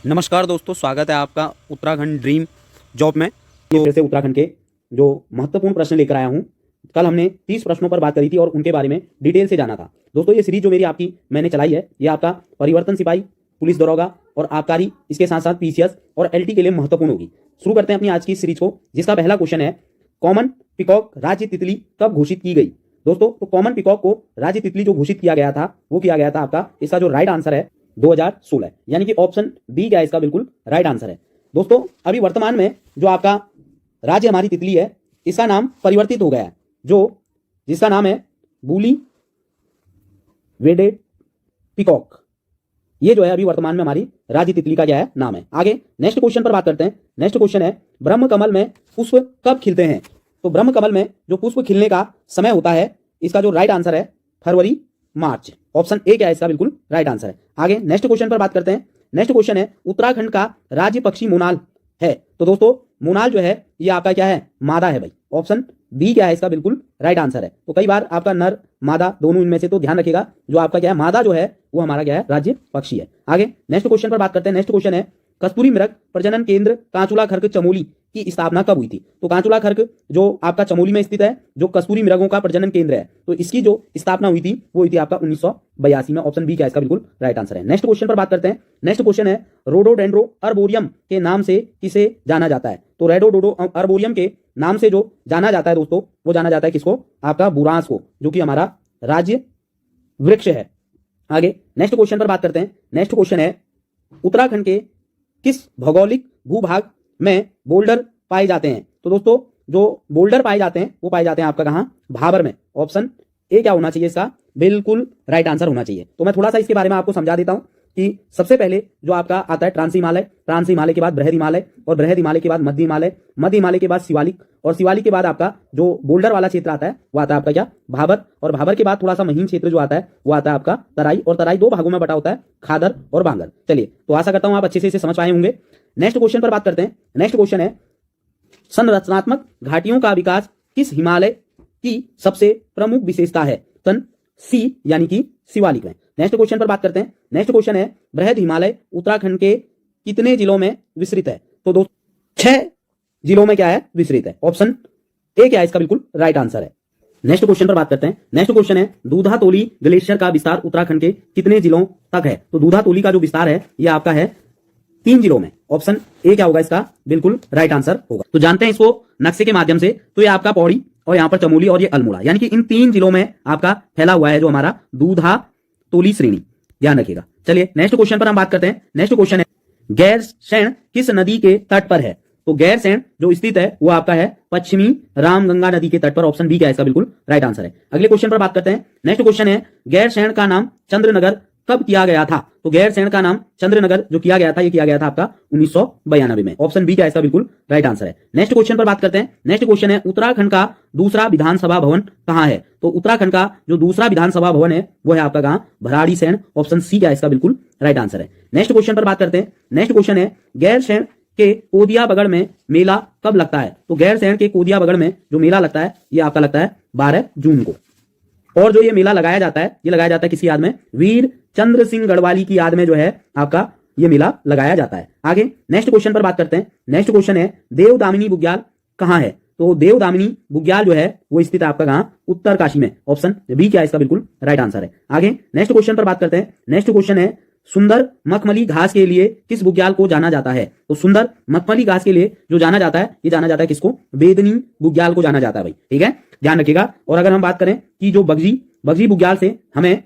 नमस्कार दोस्तों, स्वागत है आपका उत्तराखंड ड्रीम जॉब में। तो जैसे उत्तराखंड के जो महत्वपूर्ण प्रश्न लेकर आया हूँ। कल हमने 30 प्रश्नों पर बात करी थी और उनके बारे में डिटेल से जाना था। दोस्तों ये सीरीज जो मेरी आपकी मैंने चलाई है, ये आपका परिवर्तन सिपाही, पुलिस दरोगा और आबकारी, इसके साथ साथ पीसीएस और एलटी के लिए महत्वपूर्ण होगी। शुरू करते हैं अपनी आज की सीरीज को, जिसका पहला क्वेश्चन है, कॉमन पिकॉक राज्य तितली कब घोषित की गई। दोस्तों तो कॉमन पिकॉक को राज्य तितली जो घोषित किया गया था, वो किया गया था आपका, इसका जो राइट आंसर है 2016, यानी कि ऑप्शन बी क्या है इसका बिल्कुल राइट आंसर है। दोस्तों अभी वर्तमान में जो आपका राज्य हमारी तितली है, इसका नाम परिवर्तित हो गया है, जिसका नाम है बूली वेडेड पिकॉक। ये जो है अभी वर्तमान में हमारी राज्य तितली का क्या है नाम है। आगे नेक्स्ट क्वेश्चन पर बात करते हैं। नेक्स्ट क्वेश्चन है, ब्रह्म कमल में पुष्प कब खिलते हैं। तो ब्रह्म कमल में जो पुष्प खिलने का समय होता है, इसका जो राइट आंसर है फरवरी मार्च। ऑप्शन ए क्या है इसका बिल्कुल राइट आंसर है। आगे नेक्स्ट क्वेश्चन पर बात करते हैं। नेक्स्ट क्वेश्चन है, उत्तराखंड का राज्य पक्षी मोनाल है। तो दोस्तों मोनाल जो है ये आपका क्या है, मादा है भाई। ऑप्शन बी क्या है इसका बिल्कुल राइट आंसर है। तो कई बार आपका नर मादा दोनों इनमें से, तो ध्यान रखिएगा जो आपका क्या है मादा जो है वो हमारा क्या है राज्य पक्षी है। आगे नेक्स्ट क्वेश्चन पर बात करते हैं। नेक्स्ट क्वेश्चन है, कस्तूरी मृग प्रजनन केंद्र कांचुला खर्क चमोली की स्थापना कब हुई थी। तो कांचुला खर्क जो आपका चमोली में स्थित है, जो कस्तूरी मृगों का प्रजनन केंद्र है, तो इसकी जो स्थापना हुई थी वो हुई थी आपका 1982 में। ऑप्शन बी क्या इसका बिल्कुल राइट आंसर है। नेक्स्ट क्वेश्चन पर बात करते हैं। नेक्स्ट क्वेश्चन है, रोडोडेंड्रो अर्बोरियम के नाम से किसे जाना जाता है। तो रेडोडोडो अर्बोरियम के नाम से जो जाना जाता है दोस्तों, वो जाना जाता है किसको, आपका बुरांस को, जो कि हमारा राज्य वृक्ष है। आगे नेक्स्ट क्वेश्चन पर बात करते हैं। नेक्स्ट क्वेश्चन है, उत्तराखंड के किस भौगोलिक भूभाग में बोल्डर पाए जाते हैं। तो दोस्तों जो बोल्डर पाए जाते हैं वो पाए जाते हैं आपका कहां, भाबर में। ऑप्शन ए क्या होना चाहिए इसका बिल्कुल राइट आंसर होना चाहिए। तो मैं थोड़ा सा इसके बारे में आपको समझा देता हूं कि सबसे पहले जो आपका आता है ट्रांस हिमालय, ट्रांस हिमालय के बाद बृहद हिमालय, और बृहद हिमालय के बाद मध्य हिमालय, मध्य हिमालय के बाद शिवालिक, और शिवालिक के बाद आपका जो बोल्डर वाला क्षेत्र आता है वो आता है आपका क्या, भाबर, और भाबर के बाद थोड़ा सा महीन क्षेत्र जो आता है वो आता है आपका तराई, और तराई दो भागों में बटा होता है, खादर और बांगर। चलिए तो आशा करता हूं आप अच्छे से इसे समझ पाए होंगे। नेक्स्ट क्वेश्चन पर बात करते हैं। नेक्स्ट क्वेश्चन है, संरचनात्मक घाटियों का विकास किस हिमालय की सबसे प्रमुख विशेषता है। ऑप्शन सी यानी कि शिवालिक में। नेक्स्ट क्वेश्चन पर बात करते हैं। नेक्स्ट क्वेश्चन है, बृहद हिमालय उत्तराखंड के कितने जिलों में विस्तृत है। तो दो 6 जिलों में क्या है विस्तृत है। ऑप्शन ए क्या है इसका बिल्कुल राइट आंसर है। नेक्स्ट क्वेश्चन पर बात करते हैं। नेक्स्ट क्वेश्चन है, दूधातोली ग्लेशियर का विस्तार उत्तराखंड के कितने जिलों तक है। तो दूधातोली का जो विस्तार है ये आपका है 3 जिलों में। ऑप्शन ए क्या होगा इसका बिल्कुल राइट आंसर होगा। तो जानते हैं इसको नक्शे के माध्यम से। तो ये आपका पौड़ी, और यहाँ पर चमोली, और ये अल्मोड़ा, यानी कि इन 3 जिलों में आपका फैला हुआ है जो हमारा दूधातोली श्रेणी, ध्यान रखिएगा। चलिए नेक्स्ट क्वेश्चन पर हम बात करते हैं। नेक्स्ट क्वेश्चन है, गैरसैंण किस नदी के तट पर है। तो गैरसैंण जो स्थित है वो आपका है पश्चिमी रामगंगा नदी के तट पर। ऑप्शन बी क्या है इसका बिल्कुल राइट आंसर है। अगले क्वेश्चन पर बात करते हैं। नेक्स्ट क्वेश्चन है, गैरसैंण का नाम चंद्रनगर कब किया गया था। तो गैरसैंण का नाम चंद्रनगर जो किया गया था, ये किया गया था आपका 1992 में। ऑप्शन बी क्या है इसका बिल्कुल राइट आंसर है। नेक्स्ट क्वेश्चन पर बात करते हैं। नेक्स्ट क्वेश्चन है, उत्तराखंड का दूसरा विधानसभा भवन कहां है। तो उत्तराखंड का जो दूसरा विधानसभा भवन है वो है आपका कहां, भराड़ीसैंण। ऑप्शन सी क्या है इसका बिल्कुल राइट आंसर है। नेक्स्ट क्वेश्चन पर बात करते हैं। नेक्स्ट क्वेश्चन है, गैरसैंण के कोदिया बगड़ में मेला कब लगता है। तो गैरसैंण के कोदिया बगड़ में जो मेला लगता है ये आपका लगता है 12 जून को। और जो ये मेला लगाया जाता है, ये लगाया जाता है किसकी याद में, वीर चंद्र सिंह गढ़वाली की याद में जो है आपका ये मेला लगाया जाता है। आगे नेक्स्ट क्वेश्चन पर बात करते हैं। नेक्स्ट क्वेश्चन है, देवदामिनी बुग्याल कहां है। तो देवदामिनी बुग्याल जो है वो स्थित है आपका कहां, उत्तरकाशी में। ऑप्शन बी क्या है इसका बिल्कुल राइट आंसर है। आगे नेक्स्ट क्वेश्चन पर बात करते हैं। नेक्स्ट क्वेश्चन है, सुंदर मखमली घास के लिए किस बुग्याल को जाना जाता है। तो सुंदर मखमली घास के लिए जो जाना जाता है, ये जाना जाता है किसको, बेदनी बुग्याल को जाना जाता है भाई, ठीक है ध्यान रखिएगा। और अगर हम बात करें कि जो बगजी बुग्याल से हमें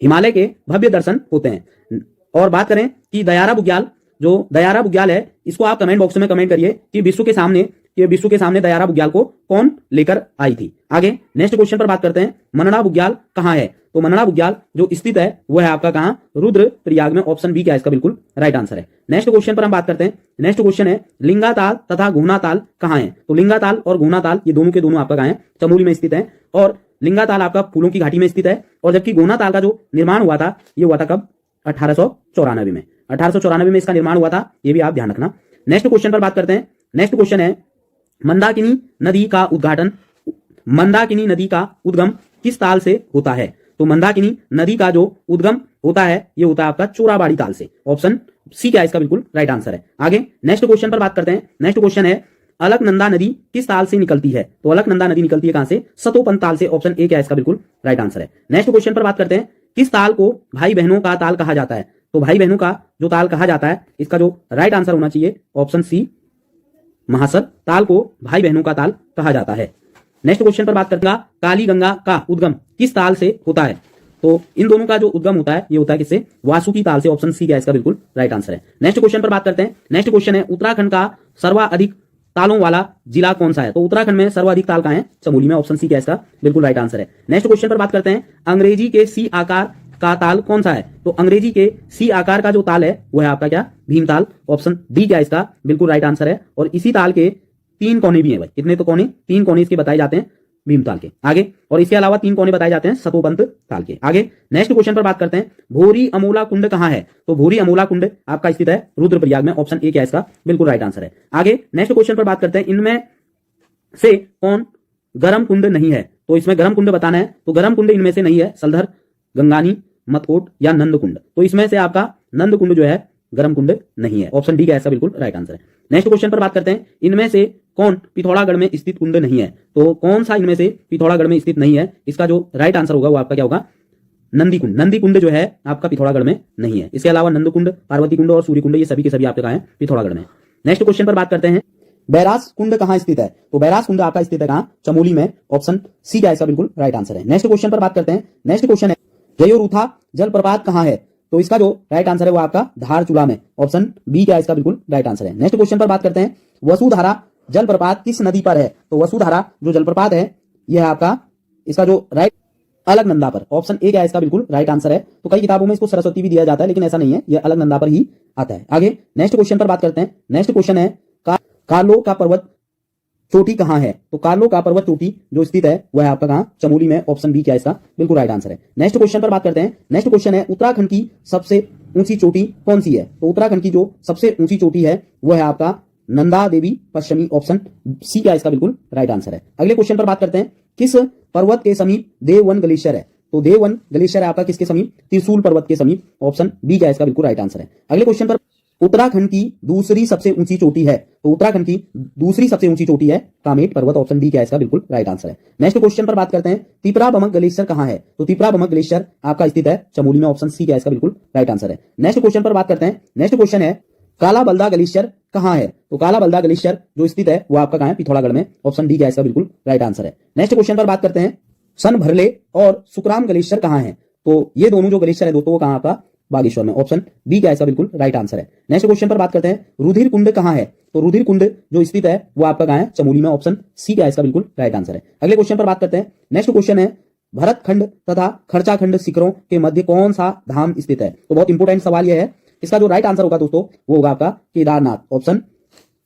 हिमालय के भव्य दर्शन होते हैं, और बात करें कि दयारा बुग्याल है, इसको आप कमेंट बॉक्स में कमेंट करिए कि विश्व के सामने दयारा बुग्याल को कौन लेकर आई थी। आगे नेक्स्ट क्वेश्चन पर बात करते हैं, मनड़ा बुग्याल कहां है। तो मनड़ा बुग्याल जो स्थित है वो है आपका कहां, रुद्रप्रयाग में। ऑप्शन बी क्या है इसका बिल्कुल राइट आंसर है। नेक्स्ट क्वेश्चन पर हम बात करते हैं। नेक्स्ट क्वेश्चन है, लिंगाताल तथा घूनाताल कहां है। तो लिंगाताल और घूनाताल ये दोनों के दोनों आपका कहां है, चमोली में स्थित है, और लिंगाताल आपका फूलों की घाटी में स्थित है। और जबकि घूनाताल का जो निर्माण हुआ था ये हुआ था कब, 1894 में। 1894 में इसका निर्माण हुआ था, ये भी आप ध्यान रखना। नेक्स्ट क्वेश्चन पर बात करते हैं। नेक्स्ट क्वेश्चन है, मंदाकिनी नदी का उद्गम किस ताल से होता है। तो मंदाकिनी नदी का जो उद्गम होता है ये होता है आपका चोराबाड़ी ताल से। ऑप्शन सी क्या इसका बिल्कुल राइट आंसर है। आगे नेक्स्ट क्वेश्चन पर बात करते हैं। नेक्स्ट क्वेश्चन है अलकनंदा नदी किस ताल से निकलती है? तो अलकनंदा नदी निकलती है कहां से? सतोपंत ताल से। ऑप्शन ए क्या इसका बिल्कुल राइट आंसर है। नेक्स्ट क्वेश्चन पर बात करते हैं किस ताल को भाई बहनों का ताल कहा जाता है? तो भाई बहनों का जो ताल कहा जाता है इसका जो राइट आंसर होना चाहिए ऑप्शन सी महासर ताल को भाई बहनों का ताल कहा जाता है। नेक्स्ट क्वेश्चन पर बात करते हैं काली गंगा का उद्गम किस ताल से होता है? तो इन दोनों का जो उद्गम होता है ये होता है किससे? वासुकी ताल से। ऑप्शन सी क्या इसका बिल्कुल राइट आंसर है। नेक्स्ट क्वेश्चन पर बात करते हैं। नेक्स्ट क्वेश्चन है उत्तराखंड का सर्वाधिक तालों वाला जिला कौन सा है? तो उत्तराखंड में सर्वाधिक ताल कहां है? चमोली में। ऑप्शन सी क्या इसका बिल्कुल राइट आंसर है। नेक्स्ट क्वेश्चन पर बात करते हैं अंग्रेजी के सी आकार का ताल कौन सा है? तो अंग्रेजी के सी आकार का जो ताल है वो है आपका क्या? भीमताल। ऑप्शन डी क्या इसका बिल्कुल राइट आंसर है। और इसी ताल के 3 कोने भी हैं भाई। कितने तो कोने? 3 कोने इसके बताए जाते हैं भीमताल के। आगे और इसके अलावा 3 कोने बताए जाते हैं सतोपंत ताल के। आगे नेक्स्ट क्वेश्चन पर बात करते हैं भोरी अमोला कुंड कहां है? तो भोरी अमोला कुंड आपका स्थित है रुद्रप्रयाग में। ऑप्शन ए क्या इसका बिल्कुल राइट आंसर है। आगे नेक्स्ट क्वेश्चन पर बात करते हैं इनमें से कौन गर्म कुंड नहीं है? तो इसमें गर्म कुंड बताना है। तो गर्म कुंड इनमें से नहीं है सलधर, गंगानी, मतकोट या नंद कुंड। तो इसमें से आपका नंद कुंड जो है गर्म कुंड नहीं है। ऑप्शन डी का ऐसा बिल्कुल राइट आंसर है। नेक्स्ट क्वेश्चन पर बात करते हैं इनमें से कौन पिथौरागढ़ में स्थित कुंड नहीं है? तो कौन सा इनमें से पिथौरागढ़ में स्थित नहीं है? इसका जो राइट आंसर होगा वो आपका क्या होगा? नंदी कुंड। नंदी कुंड जो है आपका पिथौरागढ़ में नहीं है। इसके अलावा नंद कुंड, पार्वती कुंड और सूर्य कुंड ये सभी के सभी आपके कहां है? पिथौरागढ़ में। नेक्स्ट क्वेश्चन पर बात करते हैं बैरास कुंड कहां स्थित है? तो बैरास कुंड आपका स्थित है कहां? चमोली में। ऑप्शन सी क्या इसका बिल्कुल राइट आंसर है। नेक्स्ट क्वेश्चन पर बात करते हैं। नेक्स्ट क्वेश्चन है जयोरुथा जलप्रपात कहां है? तो इसका जो राइट आंसर है वो आपका धारचूला में। ऑप्शन बी क्या इसका बिल्कुल राइट आंसर है। नेक्स्ट क्वेश्चन पर बात करते हैं वसुधारा जलप्रपात किस नदी पर है? तो वसुधारा जो जलप्रपात है यह है आपका इसका जो राइट अलकनंदा पर। ऑप्शन ए क्या इसका बिल्कुल राइट आंसर है। तो कई किताबों में इसको सरस्वती भी दिया जाता है लेकिन ऐसा नहीं है, यह अलकनंदा पर ही आता है। आगे नेक्स्ट क्वेश्चन पर बात करते हैं। नेक्स्ट क्वेश्चन है कार्लो का पर्वत चोटी कहां है? तो कार्लो का पर्वत चोटी जो स्थित है वह है आपका कहां? चमोली में। ऑप्शन बी क्या इसका बिल्कुल राइट आंसर है। नेक्स्ट क्वेश्चन पर बात करते हैं। नेक्स्ट क्वेश्चन है उत्तराखंड की सबसे ऊंची चोटी कौन सी है? तो उत्तराखंड की जो सबसे ऊंची चोटी है वह है आपका नंदा देवी पश्चिमी। ऑप्शन सी क्या इसका बिल्कुल राइट आंसर है। अगले क्वेश्चन पर बात करते हैं किस पर्वत के समीप देववन ग्लेशियर है? तो देववन ग्लेशियर है आपका किसके समीप? त्रिशूल पर्वत के समीप। ऑप्शन बी क्या इसका बिल्कुल राइट आंसर है। अगले क्वेश्चन पर उत्तराखंड की दूसरी सबसे ऊंची चोटी है? तो उत्तराखंड की दूसरी सबसे ऊंची चोटी है कामेट पर्वत। ऑप्शन डी क्या इसका बिल्कुल राइट आंसर है। नेक्स्ट क्वेश्चन पर बात करते हैं तिपरा बमक ग्लेशियर कहां है? तो तिपरा बमक ग्लेशियर आपका स्थित है चमोली में। ऑप्शन सी क्या इसका बिल्कुल राइट आंसर है। नेक्स्ट क्वेश्चन पर बात करते हैं। नेक्स्ट क्वेश्चन है काला बलदा ग्लेशियर कहां है? तो काला बलदा ग्लेशियर जो स्थित है वो आपका कहां है? पिथौरागढ़ में। ऑप्शन डी क्या इसका बिल्कुल राइट आंसर है। नेक्स्ट क्वेश्चन पर बात करते हैं सन भरले और सुखराम ग्लेशियर कहां है? तो ये दोनों जो ग्लेशियर है दोस्तों वो कहां आपका? बागेश्वर में। ऑप्शन बी क्या इसका बिल्कुल राइट आंसर है। नेक्स्ट क्वेश्चन पर बात करते हैं रुधिर कुंड कहां है? तो रुधिर कुंड जो स्थित है वो आपका कहां है? चमोली में। ऑप्शन सी क्या इसका बिल्कुल राइट आंसर है। अगले क्वेश्चन पर बात करते हैं। नेक्स्ट क्वेश्चन है भरतखंड तथा खर्चाखंड शिखरों के मध्य कौन सा धाम स्थित है? तो बहुत इंपोर्टेंट सवाल यह है। इसका जो राइट आंसर होगा दोस्तों वो होगा आपका केदारनाथ। ऑप्शन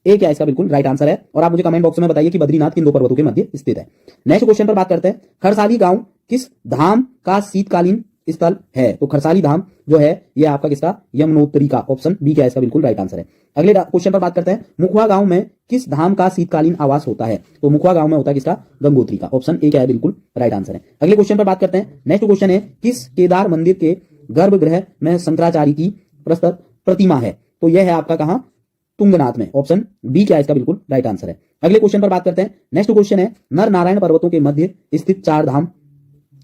ए क्या इसका बिल्कुल राइट आंसर है। और आप मुझे कमेंट बॉक्स में बताइए कि बद्रीनाथ किन 2 पर्वतों के मध्य स्थित है। नेक्स्ट क्वेश्चन पर बात करते हैं खरसाली गांव किस धाम का शीतकालीन स्थल है? तो खरसाली धाम जो है यह आपका किसका? यमुनोत्री का। ऑप्शन बी क्या इसका बिल्कुल राइट आंसर है। अगले क्वेश्चन पर बात करते हैं मुखवा गांव में किस धाम का शीतकालीन आवास होता है? तो मुखवा गांव में होता है किसका? गंगोत्री का। ऑप्शन ए क्या है बिल्कुल राइट आंसर है। अगले क्वेश्चन पर बात करते हैं। नेक्स्ट क्वेश्चन है किस केदार मंदिर के गर्भगृह में शंकराचार्य की प्रस्तुत प्रतिमा है? तो यह है आपका कहां? तुंगनाथ में। ऑप्शन बी क्या इसका बिल्कुल राइट आंसर है। अगले क्वेश्चन पर बात करते हैं। नेक्स्ट क्वेश्चन है नर नारायण पर्वतों के मध्य स्थित 4 धाम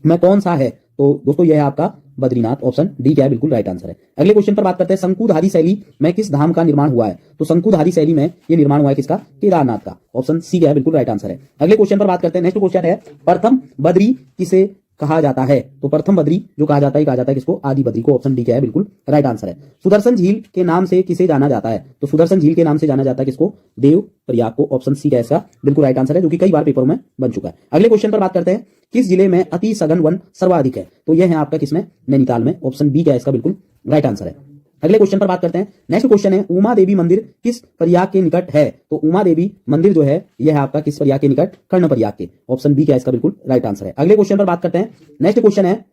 में कौन सा है? तो दोस्तों यह है आपका बद्रीनाथ। ऑप्शन डी क्या है बिल्कुल राइट आंसर है। अगले क्वेश्चन पर बात करते हैं शंकुधारी शैली में किस धाम का निर्माण हुआ है? तो शंकुधारी शैली में यह निर्माण हुआ है किसका? केदारनाथ का। ऑप्शन सी क्या है बिल्कुल राइट आंसर है। अगले क्वेश्चन पर बात करते हैं। नेक्स्ट क्वेश्चन है प्रथम बद्री किसे कहा जाता है? तो प्रथम बद्री जो कहा जाता है किसको? आदि बद्री को। ऑप्शन डी क्या है बिल्कुल राइट आंसर है। सुदर्शन झील के नाम से किसे जाना जाता है? तो सुदर्शन झील के नाम से जाना जाता है किसको? देव प्रयाग को। ऑप्शन सी क्या इसका बिल्कुल राइट आंसर है जो कि कई बार पेपरों में बन चुका है। अगले क्वेश्चन पर बात करते हैं किस जिले में अति सघन वन सर्वाधिक है? तो यह है आपका किसमें? नैनीताल में। ऑप्शन बी क्या इसका बिल्कुल राइट आंसर है। अगले क्वेश्चन पर बात करते हैं। नेक्स्ट क्वेश्चन है उमा देवी मंदिर किस प्रयाग के निकट है? तो उमा देवी मंदिर जो है यह है आपका किस प्रयाग के निकट? कर्ण प्रयाग के। ऑप्शन बी क्या इसका बिल्कुल राइट आंसर है। अगले क्वेश्चन पर बात करते हैं। नेक्स्ट क्वेश्चन है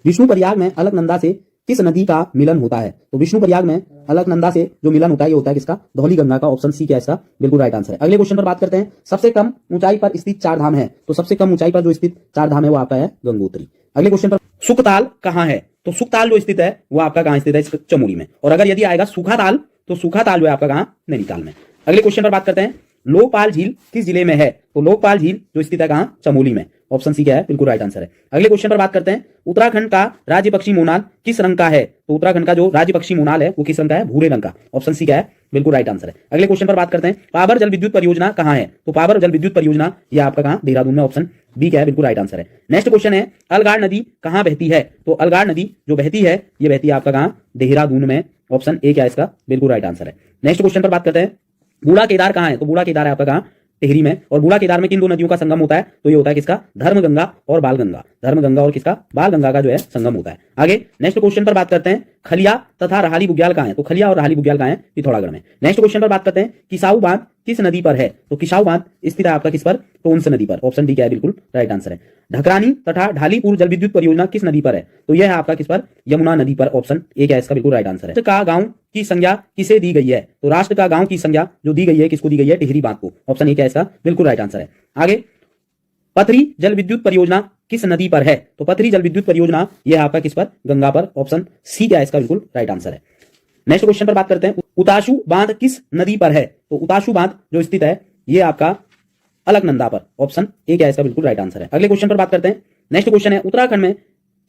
विष्णु प्रयाग में अलकनंदा से किस नदी का मिलन होता है? तो विष्णु प्रयाग में अलकनंदा से जो मिलन होता है ये होता है किसका? धौली गंगा का। ऑप्शन सी क्या इसका बिल्कुल राइट आंसर है। अगले क्वेश्चन पर बात करते हैं सबसे कम ऊंचाई पर स्थित 4 धाम है। तो सबसे कम ऊंचाई पर जो स्थित 4 धाम है वो आपका है गंगोत्री। अगले क्वेश्चन पर, सुखताल कहाँ है? तो सुखताल जो स्थित है वो आपका कहाँ स्थित है? चमोली में। और अगर यदि आएगा सूखाताल, तो सूखाताल जो है आपका कहाँ? नैनीताल में। अगले क्वेश्चन पर बात करते हैं, लोकपाल झील किस जिले में है? तो लोकपाल झील जो स्थित है कहाँ? चमोली में। ऑप्शन सी क्या है? बिल्कुल राइट आंसर है। अगले क्वेश्चन पर बात करते हैं, उत्तराखंड का राज्य पक्षी मोनाल किस रंग का है? तो उत्तराखंड का जो राज्य पक्षी मोनाल है वो किस रंग का है? भूरे रंग का। ऑप्शन सी क्या है? बिल्कुल राइट आंसर है। अगले क्वेश्चन पर बात करते हैं, पावर जल विद्युत परियोजना कहाँ है? तो पावर जल विद्युत परियोजना ये आपका कहाँ? देहरादून में। ऑप्शन बी क्या है? बिल्कुल राइट आंसर है। नेक्स्ट क्वेश्चन है, अलगाड़ नदी कहाँ बहती है? तो अलगाड़ नदी जो बहती है ये बहती है आपका कहाँ? देहरादून में। ऑप्शन ए क्या है इसका? बिल्कुल राइट आंसर है। नेक्स्ट क्वेश्चन पर बात करते हैं, बूढ़ा केदार कहाँ है? तो बूढ़ा केदार है आपका कहाँ? टिहरी में। और बूढ़ा केदार में किन दो नदियों का संगम होता है? तो ये होता है किसका? धर्मगंगा और बालगंगा। धर्मगंगा और किसका? बालगंगा का जो है संगम होता है। आगे नेक्स्ट क्वेश्चन पर बात करते हैं, खलिया तथा रहाली बुग्याल कहाँ है? तो खलिया और रहाली बुग्याल कहाँ है? पिथौरागढ़ में। नेक्स्ट क्वेश्चन पर बात करते हैं, किसाऊ बांध किस नदी पर है? तो किसाऊ बांध स्थित है आपका किस पर? टोंस नदी पर। ऑप्शन डी क्या है? बिल्कुल राइट आंसर है। ढकरानी तथा ढालीपुर जल विद्युत परियोजना किस नदी पर है? तो यह है आपका किस पर? यमुना नदी पर। ऑप्शन ए क्या है इसका? बिल्कुल राइट आंसर है। राष्ट्र का गांव की संज्ञा किसे दी गई है? तो राष्ट्र का गांव की संज्ञा जो दी गई है किसको दी गई है? टिहरी बांध को। ऑप्शन ए क्या है इसका? बिल्कुल राइट आंसर है। आगे, पथरी जल विद्युत परियोजना किस नदी पर है? तो पथरी जल विद्युत परियोजना यह आपका किस पर? गंगा पर। ऑप्शन सी क्या है इसका? बिल्कुल राइट आंसर है। नेक्स्ट क्वेश्चन पर बात करते हैं, उताशु बांध किस नदी पर है? तो उताशु बांध जो स्थित है ये आपका अलकनंदा पर। ऑप्शन ए क्या है इसका? बिल्कुल राइट आंसर है। अगले क्वेश्चन पर बात करते हैं, नेक्स्ट क्वेश्चन है, उत्तराखंड में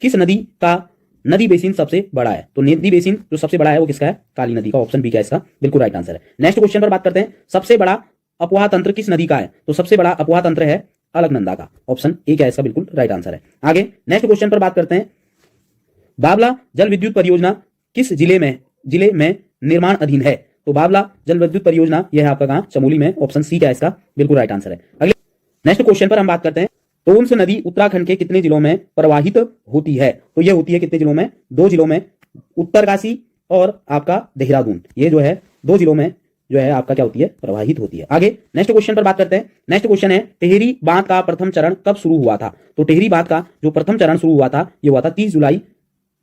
किस नदी का नदी बेसिन सबसे बड़ा है? तो नदी बेसिन जो सबसे बड़ा है वो किसका है? काली नदी का। ऑप्शन बी क्या है इसका? बिल्कुल राइट आंसर है। नेक्स्ट क्वेश्चन पर बात करते हैं, सबसे बड़ा अपवाह तंत्र किस नदी का है? तो सबसे बड़ा अपवाह तंत्र है अलकनंदा का। ऑप्शन ए क्या है इसका? बिल्कुल राइट आंसर है। आगे नेक्स्ट क्वेश्चन पर बात करते हैं, बाबला जल विद्युत परियोजना किस जिले में निर्माण अधीन है? तो बाबला जल विद्युत परियोजना यह है आपका कहां? चमोली में। ऑप्शन सी क्या है इसका? बिल्कुल राइट आंसर है। अगले नेक्स्ट क्वेश्चन पर हम बात करते हैं, टोंस नदी उत्तराखंड के कितने जिलों में प्रवाहित होती है? तो यह होती है कितने जिलों में? 2 जिलों में, उत्तरकाशी और आपका देहरादून। ये जो है 2 जिलों में जो है आपका क्या होती है? प्रवाहित होती है। आगे नेक्स्ट क्वेश्चन पर बात करते हैं, नेक्स्ट क्वेश्चन है, टिहरी बांध का प्रथम चरण कब शुरू हुआ था? तो टिहरी बांध का जो प्रथम चरण शुरू हुआ था ये हुआ था 30 जुलाई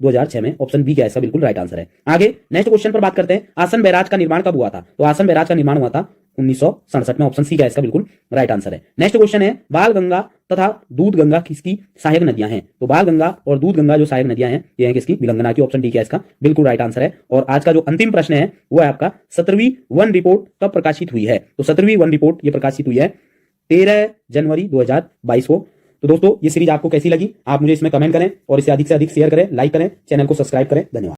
2006 में। ऑप्शन बी क्या है इसका? बिल्कुल राइट आंसर है। आगे नेक्स्ट क्वेश्चन पर बात करते हैं, आसन बैराज का निर्माण कब हुआ था? तो आसन बैराज का निर्माण हुआ था 1967 में। ऑप्शन सी क्या है इसका? बिल्कुल राइट आंसर है। नेक्स्ट क्वेश्चन है, बाल गंगा तथा दूध गंगा किसकी सहायक नदियां हैं? तो बाल गंगा और दूध गंगा जो सहायक नदियां हैं ये हैं किसकी? विलंगना की। ऑप्शन डी क्या है इसका? बिल्कुल राइट आंसर है। और आज का जो अंतिम प्रश्न है वो है आपका, 17वीं वन रिपोर्ट कब प्रकाशित हुई है? तो 17वीं वन रिपोर्ट ये प्रकाशित हुई है 13 जनवरी 2022 को। तो दोस्तों ये सीरीज आपको कैसी लगी आप मुझे इसमें कमेंट करें और इसे अधिक से अधिक शेयर करें, लाइक करें, चैनल को सब्सक्राइब करें। धन्यवाद।